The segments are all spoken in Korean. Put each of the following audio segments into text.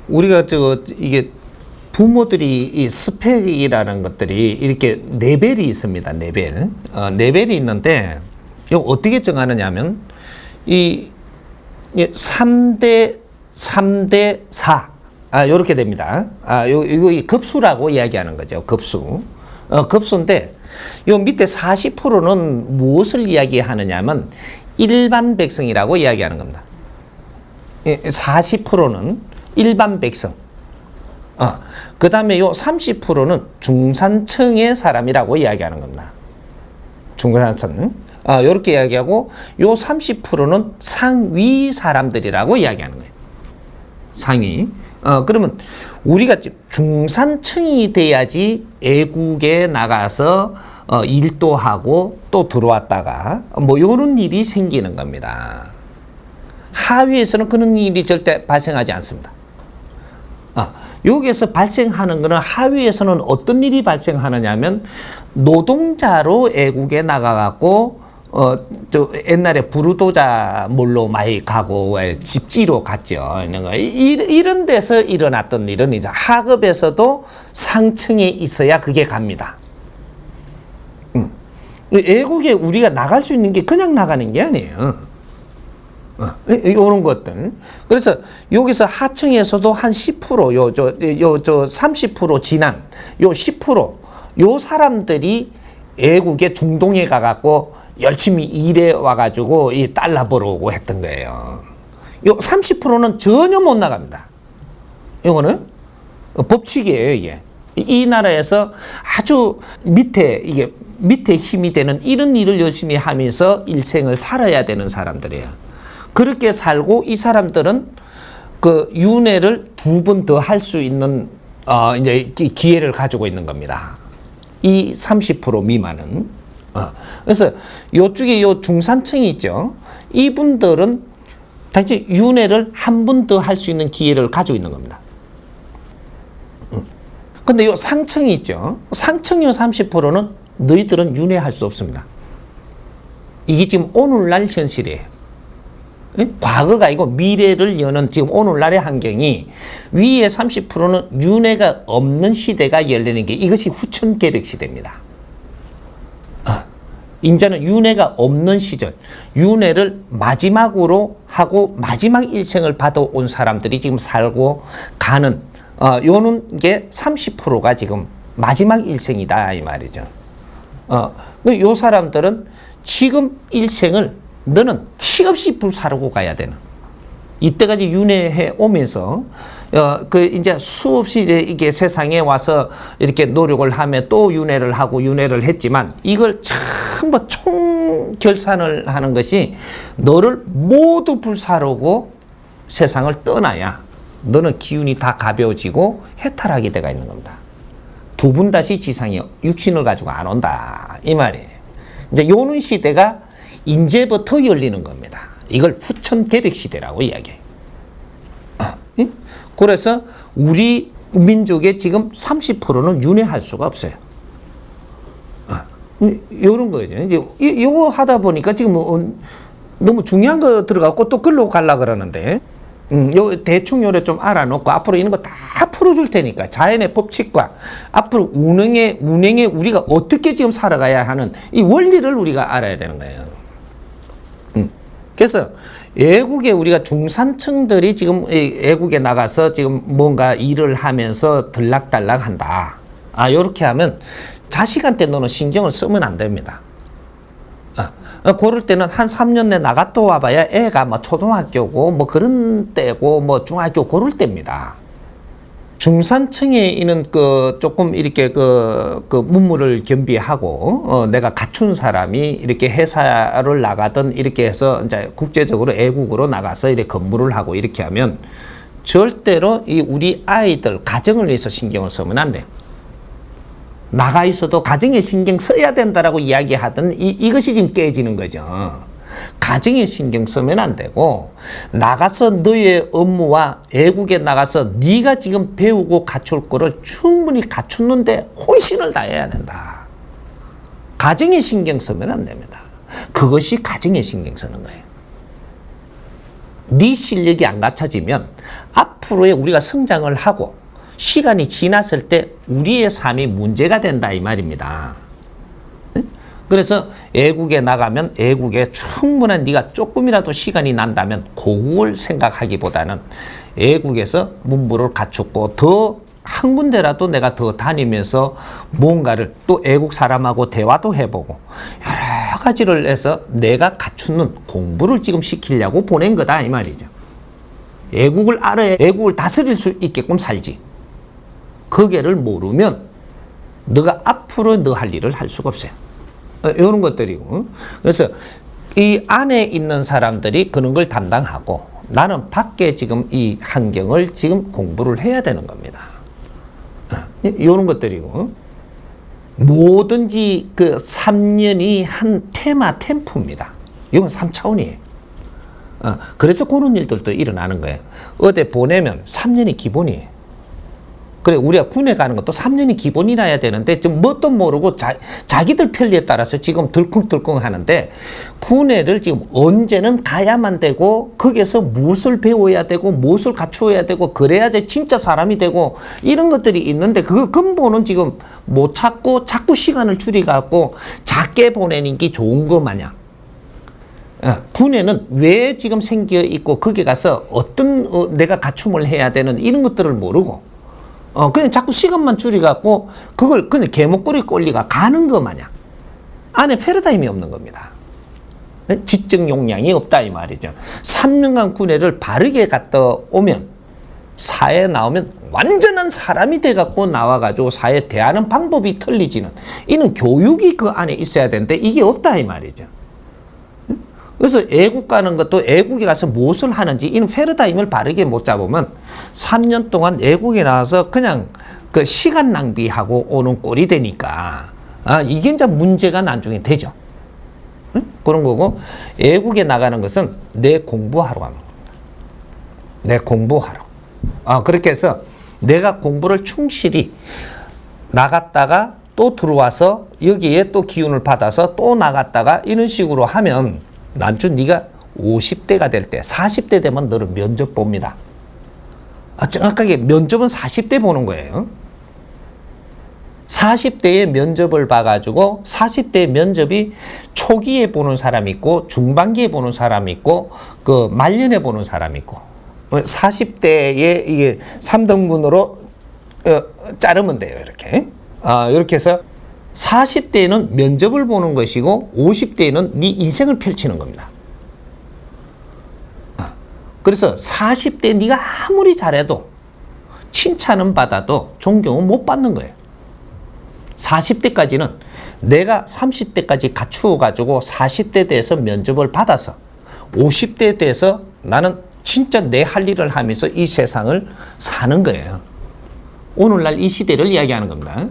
우리가 이게 부모들이 이 스펙이라는 것들이 이렇게 레벨이 있습니다. 레벨이 있는데 이거 어떻게 정하느냐 하면 이 3대 4 요렇게 됩니다. 이거 급수라고 이야기하는 거죠. 급수인데 요 밑에 40%는 무엇을 이야기하느냐 하면 일반 백성이라고 이야기하는 겁니다. 40%는 일반 백성. 그 다음에 요 30%는 중산층의 사람이라고 이야기하는 겁니다. 중산층. 요렇게 이야기하고 요 30%는 상위 사람들이라고 이야기하는 거예요. 상위. 그러면 우리가 중산층이 돼야지 애국에 나가서 일도 하고 또 들어왔다가 뭐 요런 일이 생기는 겁니다. 하위에서는 그런 일이 절대 발생하지 않습니다. 여기에서 발생하는 것은 하위에서는 어떤 일이 발생하느냐면 노동자로 애국에 나가갖고 옛날에 부르도자 몰로 많이 가고 집지로 갔죠. 이런 데서 일어났던 일은 이제 하급에서도 상층에 있어야 그게 갑니다. 애국에 우리가 나갈 수 있는 게 그냥 나가는 게 아니에요. 이런 것들. 그래서 여기서 하층에서도 한 10%, 30% 지난 요 10%, 요 사람들이 애국에 중동에 가갖고 열심히 일해 와가지고 이 달러 벌어오고 했던 거예요. 요 30%는 전혀 못 나갑니다. 이거는 법칙이에요, 이게. 이 나라에서 아주 밑에 힘이 되는 이런 일을 열심히 하면서 일생을 살아야 되는 사람들이에요. 그렇게 살고 이 사람들은 그 윤회를 2번 더 할 수 있는 이제 기회를 가지고 있는 겁니다. 이 30% 미만은. 그래서 요쪽에 요 중산층이 있죠. 이분들은 다시 윤회를 한 번 더 할 수 있는 기회를 가지고 있는 겁니다. 근데 요 상층이 있죠. 상층 요 30%는 너희들은 윤회할 수 없습니다. 이게 지금 오늘날 현실이에요. 과거가 아니고 미래를 여는 지금 오늘날의 환경이 위에 30%는 윤회가 없는 시대가 열리는 게 이것이 후천개벽 시대입니다. 인자는 윤회가 없는 시절, 윤회를 마지막으로 하고 마지막 일생을 받아온 사람들이 지금 살고 가는 요는 게 30%가 지금 마지막 일생이다 이 말이죠. 요 사람들은 지금 일생을 너는 티 없이 불사르고 가야 되는. 이때까지 윤회해 오면서 이제 수없이 이게 세상에 와서 이렇게 노력을 하며 또 윤회를 하고 윤회를 했지만 이걸 전부 총 결산을 하는 것이 너를 모두 불사르고 세상을 떠나야 너는 기운이 다 가벼워지고 해탈하게 돼가 있는 겁니다. 2분 다시 지상에 육신을 가지고 안 온다 이 말이에요. 이제 요는 시대가 이제부터 열리는 겁니다. 이걸 후천개벽 시대라고 이야기해요. 그래서 우리 민족의 지금 30%는 윤회할 수가 없어요. 이런 거죠. 이제 이거 하다 보니까 지금 너무 중요한 거 들어가고 또 끌고 가려 그러는데, 요 대충 요래 좀 알아놓고 앞으로 이런 거 다 풀어줄 테니까 자연의 법칙과 앞으로 운행에 우리가 어떻게 지금 살아가야 하는 이 원리를 우리가 알아야 되는 거예요. 그래서 애국에 우리가 중산층들이 지금 애국에 나가서 지금 뭔가 일을 하면서 들락달락 한다. 요렇게 하면 자식한테 너는 신경을 쓰면 안 됩니다. 그럴 때는 한 3년 내 나갔다 와봐야 애가 뭐 초등학교고 뭐 그런 때고 뭐 중학교 그럴 때입니다. 중산층에 있는 조금 이렇게 문물을 겸비하고 내가 갖춘 사람이 이렇게 회사를 나가든 이렇게 해서 이제 국제적으로 애국으로 나가서 이렇게 근무를 하고 이렇게 하면 절대로 이 우리 아이들 가정을 위해서 신경을 쓰면 안 돼요. 나가 있어도 가정에 신경 써야 된다라고 이야기하던 이것이 지금 깨지는 거죠. 가정에 신경 쓰면 안 되고 나가서 너의 업무와 애국에 나가서 네가 지금 배우고 갖출 거를 충분히 갖추는데 혼신을 다해야 된다. 가정에 신경 쓰면 안 됩니다. 그것이 가정에 신경 쓰는 거예요. 네 실력이 안 갖춰지면 앞으로의 우리가 성장을 하고 시간이 지났을 때 우리의 삶이 문제가 된다 이 말입니다. 그래서 애국에 나가면 애국에 충분한 네가 조금이라도 시간이 난다면 고국을 생각하기보다는 애국에서 문부를 갖췄고 더 한 군데라도 내가 더 다니면서 뭔가를 또 애국 사람하고 대화도 해보고 여러 가지를 해서 내가 갖추는 공부를 지금 시키려고 보낸 거다 이 말이죠. 애국을 알아야 애국을 다스릴 수 있게끔 살지. 그게를 모르면 너가 앞으로 너 할 일을 할 수가 없어요. 이런 것들이고. 그래서 이 안에 있는 사람들이 그런 걸 담당하고 나는 밖에 지금 이 환경을 지금 공부를 해야 되는 겁니다. 이런 것들이고. 뭐든지 그 3년이 한 테마 템포입니다. 이건 3차원이에요. 그래서 그런 일들도 일어나는 거예요. 어디 보내면 3년이 기본이에요. 그래, 우리가 군에 가는 것도 3년이 기본이라야 되는데, 좀 뭣도 모르고 자기들 편리에 따라서 지금 들컹들컹 하는데, 군에를 지금 언제는 가야만 되고, 거기에서 무엇을 배워야 되고, 무엇을 갖추어야 되고, 그래야지 진짜 사람이 되고, 이런 것들이 있는데, 그 근본은 지금 못 찾고, 자꾸 시간을 줄여갖고, 작게 보내는 게 좋은 거 마냥. 군에는 왜 지금 생겨 있고, 거기 가서 어떤 내가 갖춤을 해야 되는 이런 것들을 모르고, 그냥 자꾸 시간만 줄여갖고, 그걸 그냥 개목걸이 꼴리가 가는 거 마냥. 안에 패러다임이 없는 겁니다. 지적 용량이 없다, 이 말이죠. 3년간 군회를 바르게 갔다 오면, 사회에 나오면 완전한 사람이 돼갖고 나와가지고 사회에 대하는 방법이 틀리지는, 이는 교육이 그 안에 있어야 되는데, 이게 없다, 이 말이죠. 그래서 애국 가는 것도 애국에 가서 무엇을 하는지 이런 패러다임을 바르게 못 잡으면 3년 동안 애국에 나와서 그냥 그 시간 낭비하고 오는 꼴이 되니까 이게 이제 문제가 나중에 되죠. 응? 그런 거고 애국에 나가는 것은 내 공부하러 가는 겁니다. 내 공부하러. 그렇게 해서 내가 공부를 충실히 나갔다가 또 들어와서 여기에 또 기운을 받아서 또 나갔다가 이런 식으로 하면 난주 네가 50대가 될 때 40대 되면 너를 면접 봅니다. 정확하게 면접은 40대 보는 거예요. 40대의 면접을 봐가지고 40대의 면접이 초기에 보는 사람이 있고 중반기에 보는 사람이 있고 그 말년에 보는 사람이 있고 40대에 이게 3등분으로 자르면 돼요. 이렇게. 이렇게 해서 40대에는 면접을 보는 것이고 50대에는 네 인생을 펼치는 겁니다. 그래서 40대 네가 아무리 잘해도 칭찬은 받아도 존경은 못 받는 거예요. 40대까지는 내가 30대까지 갖추어 가지고 40대 돼서 면접을 받아서 50대에 대해서 나는 진짜 내 할 일을 하면서 이 세상을 사는 거예요. 오늘날 이 시대를 이야기하는 겁니다.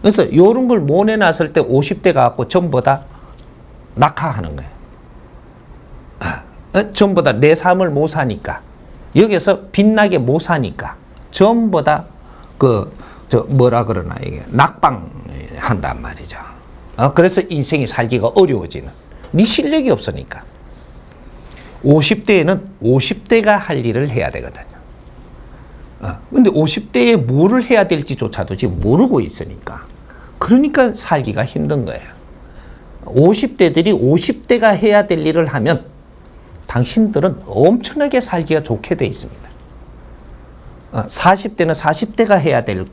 그래서 이런 걸 못 내놨을 때 50대 가갖고 전부 다 낙하하는 거예요. 전부 다 내 삶을 못 사니까. 여기서 빛나게 못 사니까. 전부 다 뭐라 그러나, 이게, 낙방 한단 말이죠. 그래서 인생이 살기가 어려워지는. 네 실력이 없으니까. 50대에는 50대가 할 일을 해야 되거든요. 근데 50대에 뭐를 해야 될지조차도 지금 모르고 있으니까. 그러니까 살기가 힘든 거예요. 50대들이 50대가 해야 될 일을 하면 당신들은 엄청나게 살기가 좋게 돼 있습니다. 40대는 40대가 해야 될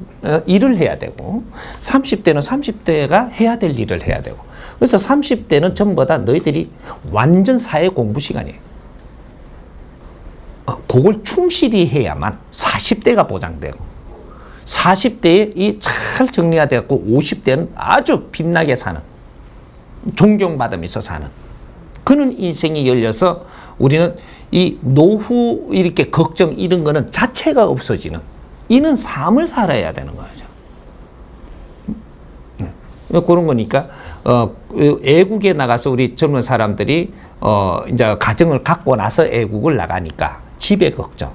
일을 해야 되고 30대는 30대가 해야 될 일을 해야 되고 그래서 30대는 전부 다 너희들이 완전 사회 공부 시간이에요. 그걸 충실히 해야만 40대가 보장되고 40대에 이 잘 정리가 되었고 50대는 아주 빛나게 사는 존경받으면서 사는 그런 인생이 열려서 우리는 이 노후 이렇게 걱정 이런 거는 자체가 없어지는 이런 삶을 살아야 되는 거죠. 그런 거니까 애국에 나가서 우리 젊은 사람들이 이제 가정을 갖고 나서 애국을 나가니까 집의 걱정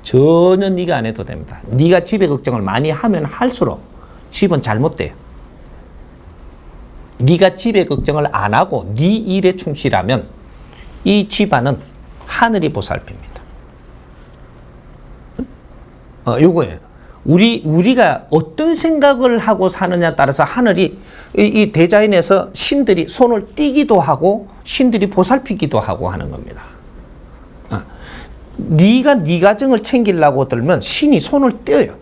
전혀 네가 안 해도 됩니다. 네가 집의 걱정을 많이 하면 할수록 집은 잘못돼요. 네가 집의 걱정을 안 하고 네 일에 충실하면 이 집안은 하늘이 보살핍니다. 요거예요. 우리가 어떤 생각을 하고 사느냐에 따라서 하늘이 이 대자연에서 신들이 손을 띄기도 하고 신들이 보살피기도 하고 하는 겁니다. 네가 네 가정을 챙기려고 들면 신이 손을 떼어요.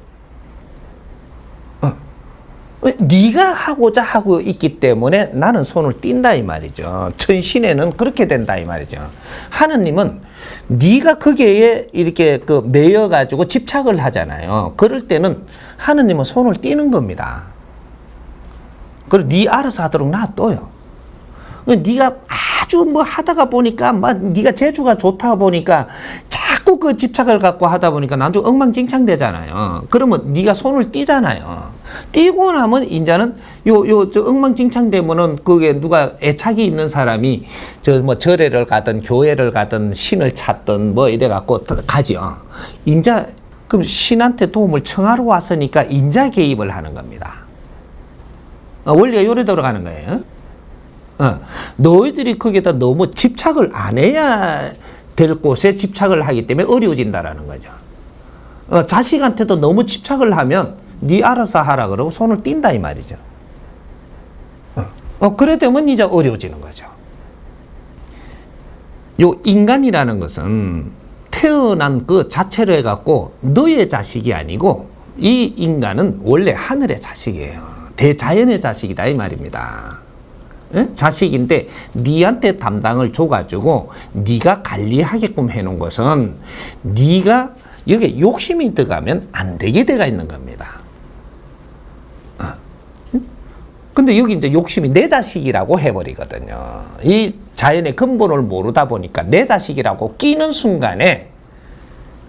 네가 하고자 하고 있기 때문에 나는 손을 띈다 이 말이죠. 천신에는 그렇게 된다 이 말이죠. 하느님은 네가 거기에 이렇게 매여 가지고 집착을 하잖아요. 그럴 때는 하느님은 손을 띄는 겁니다. 그리고 네 알아서 하도록 놔둬요. 네가 아주 뭐 하다가 보니까 막 네가 재주가 좋다 보니까 자꾸 그 집착을 갖고 하다 보니까 나중 엉망진창 되잖아요. 그러면 네가 손을 띄잖아요. 띄고 나면 이제는 저 엉망진창 되면은 그게 누가 애착이 있는 사람이 저 뭐 절에를 가든 교회를 가든 신을 찾든 뭐 이래 갖고 가죠. 인자 그럼 신한테 도움을 청하러 왔으니까 인자 개입을 하는 겁니다. 원리가 요래 돌아가는 거예요. 너희들이 거기에다 너무 집착을 안 해야 될 곳에 집착을 하기 때문에 어려워진다라는 거죠. 자식한테도 너무 집착을 하면 네 알아서 하라 그러고 손을 띈다 이 말이죠. 그래 되면 이제 어려워지는 거죠. 요 인간이라는 것은 태어난 그 자체로 해갖고 너의 자식이 아니고 이 인간은 원래 하늘의 자식이에요. 대자연의 자식이다 이 말입니다. 자식인데 니한테 담당을 줘가지고 네가 관리하게끔 해놓은 것은 네가 여기에 욕심이 들어가면 안 되게 돼가 있는 겁니다. 근데 여기 이제 욕심이 내 자식이라고 해버리거든요. 이 자연의 근본을 모르다 보니까 내 자식이라고 끼는 순간에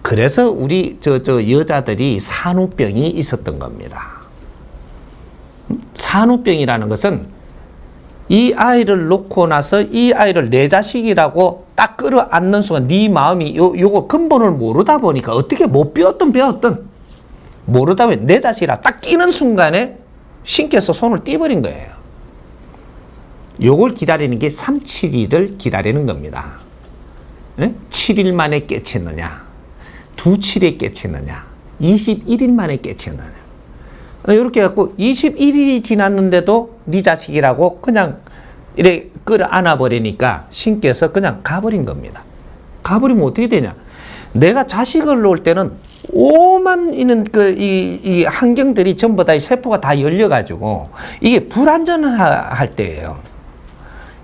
그래서 우리 저 여자들이 산후병이 있었던 겁니다. 산후병이라는 것은 이 아이를 놓고 나서 이 아이를 내 자식이라고 딱 끌어안는 순간 네 마음이 요거 근본을 모르다 보니까 어떻게 못 배웠든 모르다 보니 내 자식이라 딱 끼는 순간에 신께서 손을 떼버린 거예요. 요걸 기다리는 게 3, 7일을 기다리는 겁니다. 7일 만에 깨치느냐 2, 7에 깨치느냐 21일 만에 깨치느냐 이렇게 해갖고 21일이 지났는데도 네 자식이라고 그냥 이렇게 끌어안아 버리니까 신께서 그냥 가버린 겁니다. 가버리면 어떻게 되냐? 내가 자식을 놓을 때는 오만 있는 이 환경들이 전부 다 이 세포가 다 열려가지고 이게 불안전할 때예요.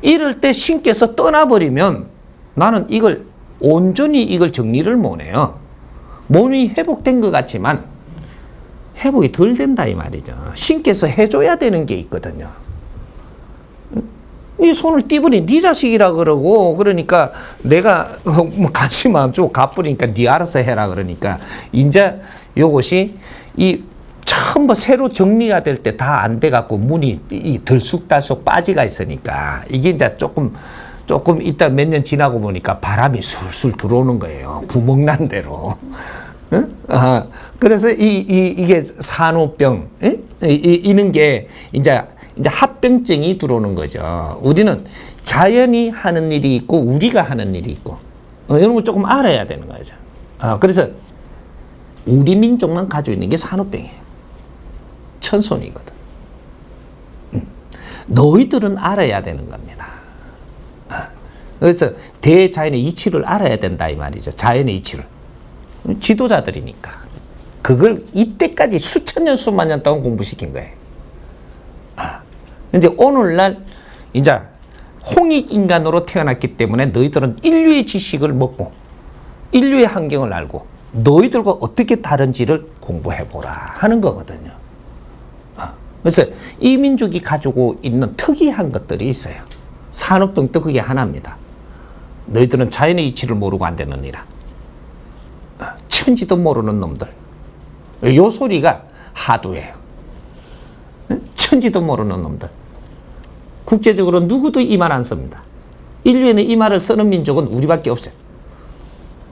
이럴 때 신께서 떠나버리면 나는 이걸 온전히 이걸 정리를 못해요. 몸이 회복된 것 같지만 회복이 덜 된다 이 말이죠. 신께서 해줘야 되는 게 있거든요. 이 손을 띄버리 네 자식이라 그러고 그러니까 내가 뭐 관심 안 주고 가버리니까 네 알아서 해라 그러니까 이제 요것이 이 처음 새로 정리가 될 때 다 안 돼 갖고 문이 이 들쑥달쑥 빠지가 있으니까 이게 이제 조금 이따 몇 년 지나고 보니까 바람이 술술 들어오는 거예요. 구멍 난 대로. 그래서 이게 산후병 이런 게 이제 합병증이 들어오는 거죠. 우리는 자연이 하는 일이 있고 우리가 하는 일이 있고 이런 걸 조금 알아야 되는 거죠. 그래서 우리 민족만 가지고 있는 게 산후병이에요. 천손이거든. 너희들은 알아야 되는 겁니다. 그래서 대자연의 이치를 알아야 된다 이 말이죠. 자연의 이치를. 지도자들이니까. 그걸 이때까지 수천 년, 수만 년 동안 공부시킨 거예요. 이제 오늘날 이제 홍익 인간으로 태어났기 때문에 너희들은 인류의 지식을 먹고 인류의 환경을 알고 너희들과 어떻게 다른지를 공부해보라 하는 거거든요. 그래서 이 민족이 가지고 있는 특이한 것들이 있어요. 산후병도 그게 하나입니다. 너희들은 자연의 이치를 모르고 안 되느니라. 천지도 모르는 놈들. 요 소리가 하도예요. 천지도 모르는 놈들. 국제적으로 누구도 이 말 안 씁니다. 인류에는 이 말을 쓰는 민족은 우리밖에 없어요.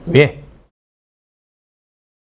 왜?